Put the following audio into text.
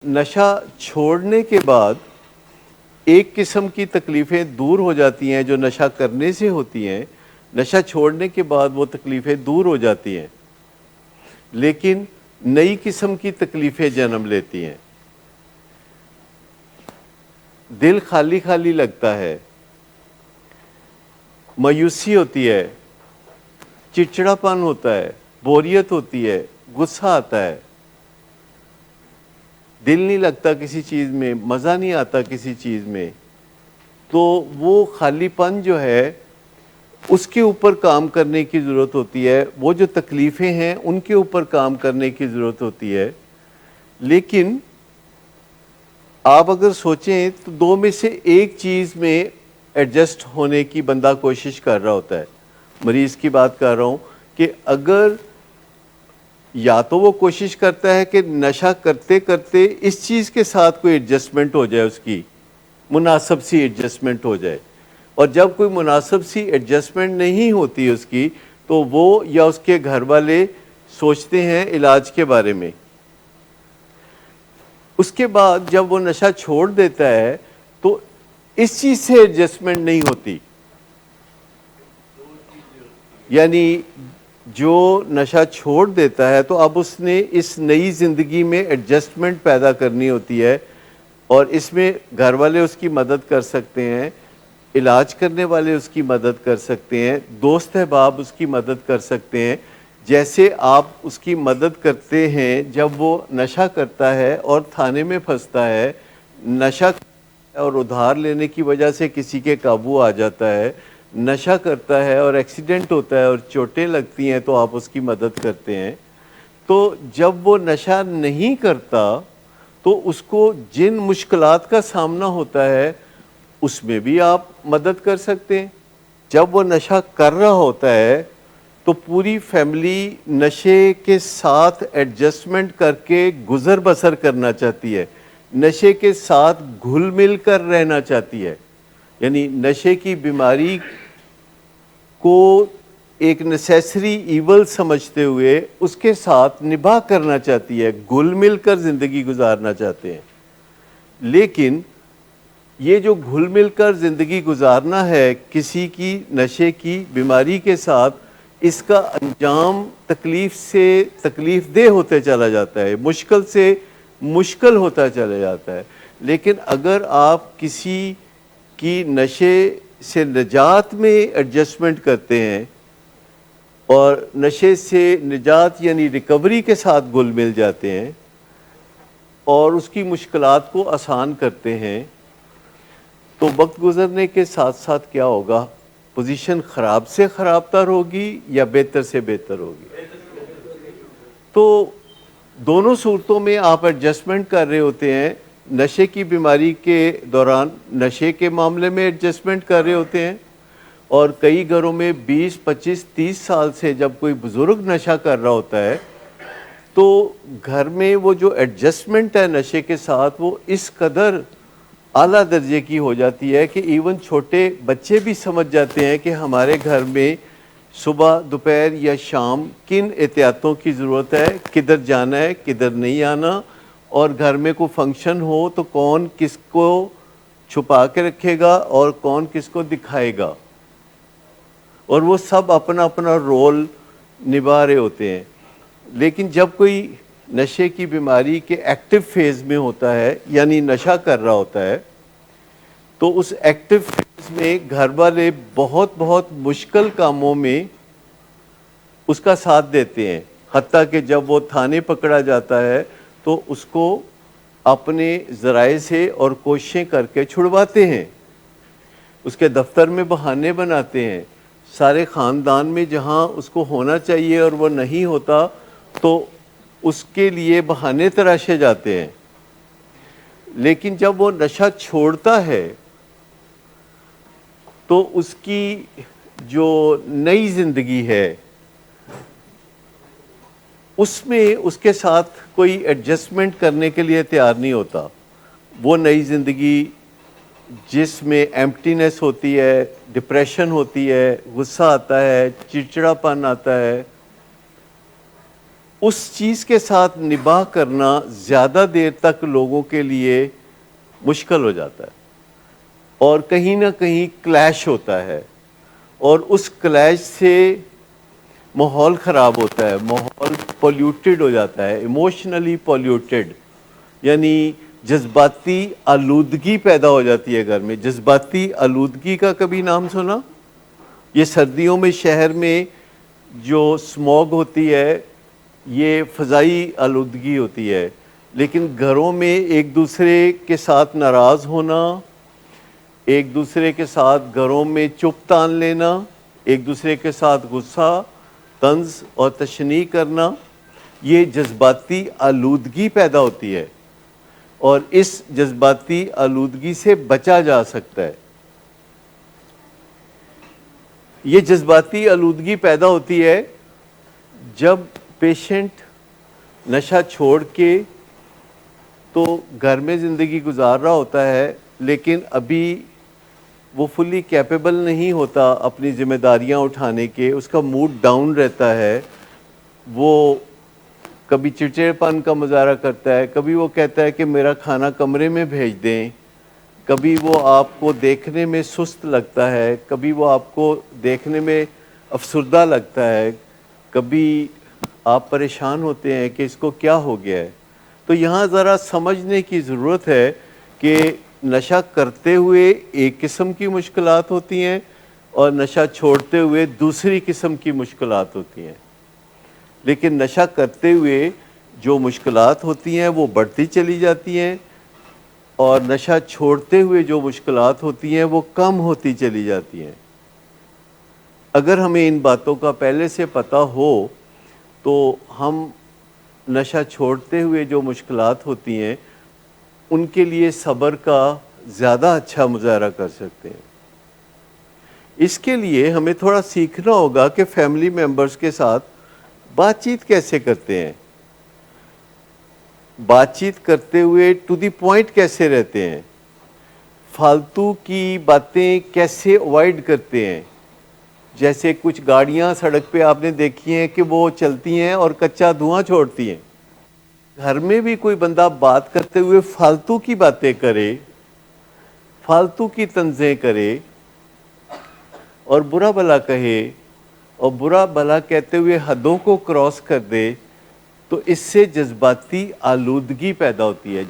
نشہ چھوڑنے کے بعد ایک قسم کی تکلیفیں دور ہو جاتی ہیں جو نشہ کرنے سے ہوتی ہیں. نشہ چھوڑنے کے بعد وہ تکلیفیں دور ہو جاتی ہیں لیکن نئی قسم کی تکلیفیں جنم لیتی ہیں. دل خالی خالی لگتا ہے، مایوسی ہوتی ہے، چڑچڑاپن ہوتا ہے، بوریت ہوتی ہے، غصہ آتا ہے، دل نہیں لگتا کسی چیز میں، مزہ نہیں آتا کسی چیز میں. تو وہ خالی پن جو ہے اس کے اوپر کام کرنے کی ضرورت ہوتی ہے. وہ جو تکلیفیں ہیں ان کے اوپر کام کرنے کی ضرورت ہوتی ہے. لیکن آپ اگر سوچیں تو دو میں سے ایک چیز میں ایڈجسٹ ہونے کی بندہ کوشش کر رہا ہوتا ہے. مریض کی بات کر رہا ہوں کہ اگر یا تو وہ کوشش کرتا ہے کہ نشہ کرتے کرتے اس چیز کے ساتھ کوئی ایڈجسٹمنٹ ہو جائے، اس کی مناسب سی ایڈجسٹمنٹ ہو جائے، اور جب کوئی مناسب سی ایڈجسٹمنٹ نہیں ہوتی اس کی تو وہ یا اس کے گھر والے سوچتے ہیں علاج کے بارے میں. اس کے بعد جب وہ نشہ چھوڑ دیتا ہے تو اس چیز سے ایڈجسٹمنٹ نہیں ہوتی. یعنی جو نشہ چھوڑ دیتا ہے تو اب اس نے اس نئی زندگی میں ایڈجسٹمنٹ پیدا کرنی ہوتی ہے، اور اس میں گھر والے اس کی مدد کر سکتے ہیں، علاج کرنے والے اس کی مدد کر سکتے ہیں، دوست احباب اس کی مدد کر سکتے ہیں. جیسے آپ اس کی مدد کرتے ہیں جب وہ نشہ کرتا ہے اور تھانے میں پھنستا ہے، نشہ اور ادھار لینے کی وجہ سے کسی کے قابو آ جاتا ہے، نشہ کرتا ہے اور ایکسیڈنٹ ہوتا ہے اور چوٹیں لگتی ہیں تو آپ اس کی مدد کرتے ہیں. تو جب وہ نشہ نہیں کرتا تو اس کو جن مشکلات کا سامنا ہوتا ہے اس میں بھی آپ مدد کر سکتے ہیں. جب وہ نشہ کر رہا ہوتا ہے تو پوری فیملی نشے کے ساتھ ایڈجسٹمنٹ کر کے گزر بسر کرنا چاہتی ہے، نشے کے ساتھ گھل مل کر رہنا چاہتی ہے. یعنی نشے کی بیماری کو ایک نیسیسری ایول سمجھتے ہوئے اس کے ساتھ نباہ کرنا چاہتی ہے، گھل مل کر زندگی گزارنا چاہتے ہیں. لیکن یہ جو گھل مل کر زندگی گزارنا ہے کسی کی نشے کی بیماری کے ساتھ، اس کا انجام تکلیف سے تکلیف دہ ہوتے چلا جاتا ہے، مشکل سے مشکل ہوتا چلا جاتا ہے. لیکن اگر آپ کسی کی نشے سے نجات میں ایڈجسٹمنٹ کرتے ہیں اور نشے سے نجات یعنی ریکوری کے ساتھ گل مل جاتے ہیں اور اس کی مشکلات کو آسان کرتے ہیں، تو وقت گزرنے کے ساتھ ساتھ کیا ہوگا؟ پوزیشن خراب سے خراب تر ہوگی یا بہتر سے بہتر ہوگی. تو دونوں صورتوں میں آپ ایڈجسٹمنٹ کر رہے ہوتے ہیں. نشے کی بیماری کے دوران نشے کے معاملے میں ایڈجسٹمنٹ کر رہے ہوتے ہیں، اور کئی گھروں میں 20 25 30 سال سے جب کوئی بزرگ نشہ کر رہا ہوتا ہے تو گھر میں وہ جو ایڈجسٹمنٹ ہے نشے کے ساتھ وہ اس قدر اعلیٰ درجے کی ہو جاتی ہے کہ ایون چھوٹے بچے بھی سمجھ جاتے ہیں کہ ہمارے گھر میں صبح دوپہر یا شام کن احتیاطوں کی ضرورت ہے، کدھر جانا ہے کدھر نہیں آنا، اور گھر میں کوئی فنکشن ہو تو کون کس کو چھپا کے رکھے گا اور کون کس کو دکھائے گا، اور وہ سب اپنا اپنا رول نبھا رہے ہوتے ہیں. لیکن جب کوئی نشے کی بیماری کے ایکٹیو فیز میں ہوتا ہے یعنی نشہ کر رہا ہوتا ہے تو اس ایکٹیو فیز میں گھر والے بہت بہت مشکل کاموں میں اس کا ساتھ دیتے ہیں. حتیٰ کہ جب وہ تھانے پکڑا جاتا ہے تو اس کو اپنے ذرائع سے اور کوششیں کر کے چھڑواتے ہیں، اس کے دفتر میں بہانے بناتے ہیں، سارے خاندان میں جہاں اس کو ہونا چاہیے اور وہ نہیں ہوتا تو اس کے لیے بہانے تراشے جاتے ہیں. لیکن جب وہ نشہ چھوڑتا ہے تو اس کی جو نئی زندگی ہے اس میں اس کے ساتھ کوئی ایڈجسٹمنٹ کرنے کے لیے تیار نہیں ہوتا. وہ نئی زندگی جس میں ایمپٹینس ہوتی ہے، ڈپریشن ہوتی ہے، غصہ آتا ہے، چڑچڑاپن آتا ہے، اس چیز کے ساتھ نباہ کرنا زیادہ دیر تک لوگوں کے لیے مشکل ہو جاتا ہے، اور کہیں نہ کہیں کلیش ہوتا ہے، اور اس کلیش سے ماحول خراب ہوتا ہے، ماحول پولیوٹڈ ہو جاتا ہے، ایموشنلی پولیوٹڈ، یعنی جذباتی آلودگی پیدا ہو جاتی ہے گھر میں۔ جذباتی آلودگی کا کبھی نام سنا؟ یہ سردیوں میں شہر میں جو اسموگ ہوتی ہے یہ فضائی آلودگی ہوتی ہے، لیکن گھروں میں ایک دوسرے کے ساتھ ناراض ہونا، ایک دوسرے کے ساتھ گھروں میں چپ تان لینا، ایک دوسرے کے ساتھ غصہ، طنز اور تشنیع کرنا، یہ جذباتی آلودگی پیدا ہوتی ہے، اور اس جذباتی آلودگی سے بچا جا سکتا ہے۔ یہ جذباتی آلودگی پیدا ہوتی ہے جب پیشنٹ نشہ چھوڑ کے تو گھر میں زندگی گزار رہا ہوتا ہے، لیکن ابھی وہ فلی کیپیبل نہیں ہوتا اپنی ذمہ داریاں اٹھانے کے، اس کا موڈ ڈاؤن رہتا ہے، وہ کبھی چڑچڑپن کا مظاہرہ کرتا ہے، کبھی وہ کہتا ہے کہ میرا کھانا کمرے میں بھیج دیں، کبھی وہ آپ کو دیکھنے میں سست لگتا ہے، کبھی وہ آپ کو دیکھنے میں افسردہ لگتا ہے، کبھی آپ پریشان ہوتے ہیں کہ اس کو کیا ہو گیا ہے۔ تو یہاں ذرا سمجھنے کی ضرورت ہے کہ نشہ کرتے ہوئے ایک قسم کی مشکلات ہوتی ہیں اور نشہ چھوڑتے ہوئے دوسری قسم کی مشکلات ہوتی ہیں، لیکن نشہ کرتے ہوئے جو مشکلات ہوتی ہیں وہ بڑھتی چلی جاتی ہیں، اور نشہ چھوڑتے ہوئے جو مشکلات ہوتی ہیں وہ کم ہوتی چلی جاتی ہیں۔ اگر ہمیں ان باتوں کا پہلے سے پتہ ہو تو ہم نشہ چھوڑتے ہوئے جو مشکلات ہوتی ہیں ان کے لیے صبر کا زیادہ اچھا مظاہرہ کر سکتے ہیں۔ اس کے لیے ہمیں تھوڑا سیکھنا ہوگا کہ فیملی ممبرز کے ساتھ بات چیت کیسے کرتے ہیں، بات چیت کرتے ہوئے ٹو دی پوائنٹ کیسے رہتے ہیں، فالتو کی باتیں کیسے اوائڈ کرتے ہیں۔ جیسے کچھ گاڑیاں سڑک پہ آپ نے دیکھی ہیں کہ وہ چلتی ہیں اور کچا دھواں چھوڑتی ہیں۔ گھر میں بھی کوئی بندہ بات کرتے ہوئے فالتو کی باتیں کرے، فالتو کی طنزیں کرے اور برا بھلا کہے، اور برا بھلا کہتے ہوئے حدوں کو کراس کر دے، تو اس سے جذباتی آلودگی پیدا ہوتی ہے۔